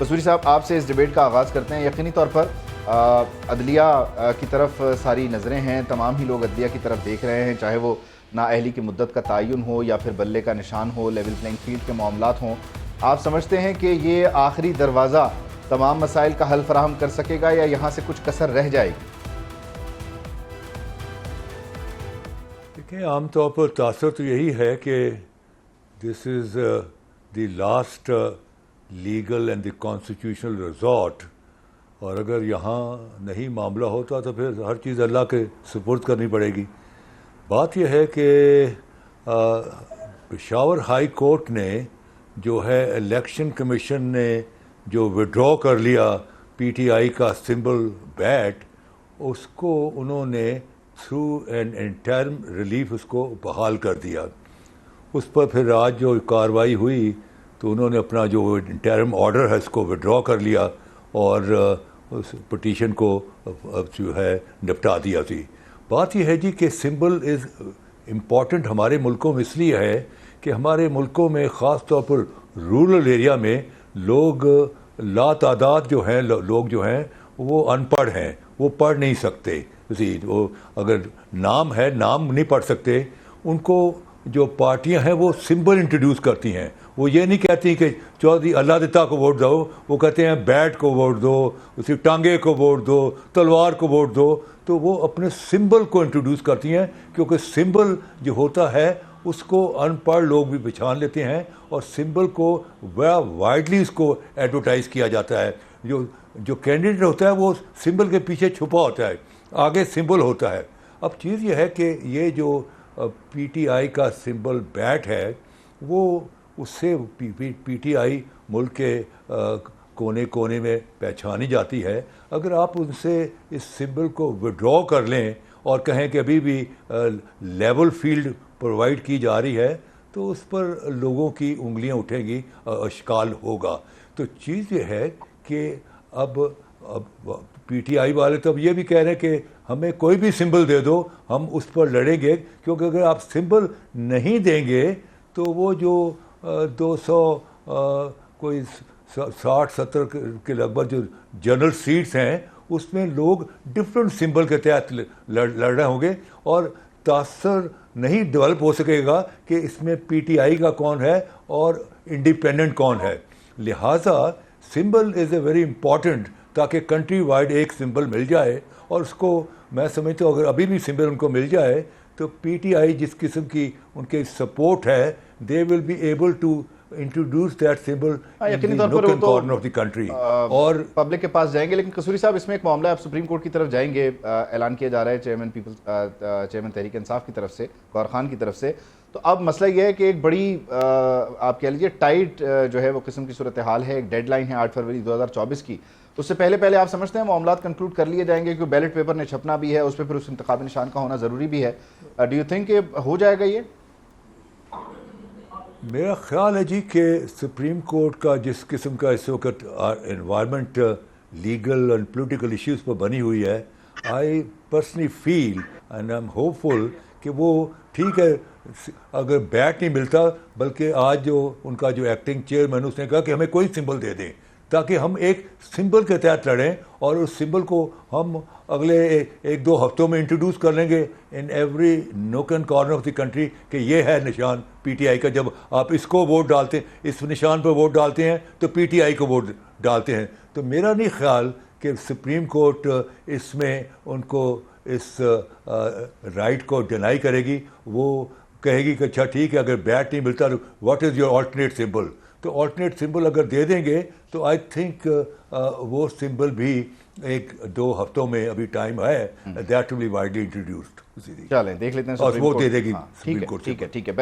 कसूरी साहब, आपसे इस डिबेट का आगाज़ करते हैं। यकीनी तौर पर अदलिया की तरफ सारी नज़रें हैं, तमाम ही लोग अदलिया की तरफ देख रहे हैं, चाहे वो नाअहली की मुद्दत का तयन हो या फिर बल्ले का निशान हो, लेवल प्लेइंग फील्ड के मामलात हों। आप समझते हैं कि ये आखिरी दरवाज़ा तमाम मसाइल का हल फराहम कर सकेगा या यहाँ से कुछ कसर रह जाएगी? देखिए, आमतौर पर तासर तो यही है कि this is the last legal and the constitutional resort, और अगर यहाँ नहीं मामला होता तो फिर हर चीज़ अल्लाह के सुपुर्द करनी पड़ेगी। बात यह है कि पेशावर हाई कोर्ट ने जो है, इलेक्शन कमीशन ने जो विड्रॉ कर लिया पीटीआई का सिंबल बैट, उसको उन्होंने थ्रू एन इंटरिम रिलीफ उसको बहाल कर दिया। उस पर फिर आज जो कार्रवाई हुई तो उन्होंने अपना जो इंटरिम ऑर्डर है उसको विड्रॉ कर लिया और उस पिटीशन को जो है निपटा दिया थी। बात यह है जी कि सिंबल इज़ इम्पॉर्टेंट हमारे मुल्कों में इसलिए है कि हमारे मुल्कों में ख़ास तौर पर रूरल एरिया में लोग लातादाद जो हैं लोग जो हैं वो अनपढ़ हैं, वो पढ़ नहीं सकते। जी, वो अगर नाम है, नाम नहीं पढ़ सकते, उनको जो पार्टियां हैं वो सिंबल इंट्रोड्यूस करती हैं। वो ये नहीं कहती कि चौधरी अल्लाह दिता को वोट दो, वो कहते हैं बैट को वोट दो, उसी टांगे को वोट दो, तलवार को वोट दो। तो वो अपने सिंबल को इंट्रोड्यूस करती हैं, क्योंकि सिंबल जो होता है उसको अनपढ़ लोग भी पहचान लेते हैं और सिंबल को बड़ा वाइडली इसको एडवर्टाइज़ किया जाता है। जो कैंडिडेट होता है वो सिंबल के पीछे छुपा होता है, आगे सिंबल होता है। अब चीज़ ये है कि ये जो पीटीआई का सिंबल बैट है वो उससे पीटीआई मुल्क के कोने कोने में पहचानी जाती है। अगर आप उनसे इस सिंबल को विड्रॉ कर लें और कहें कि अभी भी लेवल फील्ड प्रोवाइड की जा रही है तो उस पर लोगों की उंगलियां उठेंगी, अश्काल होगा। तो चीज़ ये है कि अब पीटीआई वाले तो अब ये भी कह रहे हैं कि हमें कोई भी सिंबल दे दो, हम उस पर लड़ेंगे, क्योंकि अगर आप सिंबल नहीं देंगे तो वो जो 200 कोई 60-70 के लगभग जो जनरल सीट्स हैं उसमें लोग डिफरेंट सिंबल के तहत लड़ रहे होंगे और तासर नहीं डेवलप हो सकेगा कि इसमें पीटीआई का कौन है और इंडिपेंडेंट कौन है। लिहाजा symbol is a very important, ताकि कंट्री वाइड एक सिंबल मिल जाए। और उसको मैं समझता हूँ अगर अभी भी सिंबल उनको मिल जाए तो पीटीआई जिस किस्म की उनके सपोर्ट है, they will be able to introduce that symbol in the nook and corner of the country और पब्लिक के पास जाएंगे। लेकिन कसूरी साहब, इसमें एक मामला है, आप सुप्रीम कोर्ट की तरफ जाएंगे, ऐलान किया जा रहा है चेयरमैन तहरीक इंसाफ की तरफ से, गौहर खान की तरफ से। तो अब मसला यह है कि एक बड़ी आप कह लीजिए टाइट जो है वो किस्म की सूरत हाल है, एक डेडलाइन है 8 फरवरी 2024 की। उससे पहले आप समझते हैं मामलात कंक्लूड कर लिए जाएंगे, क्योंकि बैलेट पेपर ने छपना भी है, उस पर फिर उस इंतखाबी निशान का होना ज़रूरी भी है। डू यू थिंक हो जाएगा ये? मेरा ख्याल है जी कि सुप्रीम कोर्ट का जिस किस्म का इस वक्त environment legal and political issues पर बनी हुई है, I personally feel and I am hopeful कि वो ठीक है। अगर बैट नहीं मिलता, बल्कि आज जो उनका जो एक्टिंग चेयरमैन उसने कहा कि हमें कोई सिंबल दे दें ताकि हम एक सिंबल के तहत लड़ें और उस सिंबल को हम अगले 1-2 हफ्तों में इंट्रोड्यूस कर लेंगे in every nook and corner of the country कि ये है निशान पीटीआई का। जब आप इसको वोट डालते हैं, इस निशान पर वोट डालते हैं तो पीटीआई को वोट डालते हैं। तो मेरा नहीं ख्याल कि सुप्रीम कोर्ट इसमें उनको इस राइट को डिनाई करेगी। वो कहेगी कि अच्छा ठीक है, अगर बैट नहीं मिलता तो what is your alternate symbol. तो ऑल्टरनेट सिंबल अगर दे देंगे तो आई थिंक वो सिंबल भी 1-2 हफ्तों में, अभी टाइम है, that will be widely introduced. चलें देख लेते हैं, और वो दे देगी हाँ, सुप्रीम कोर्ट। ठीक है।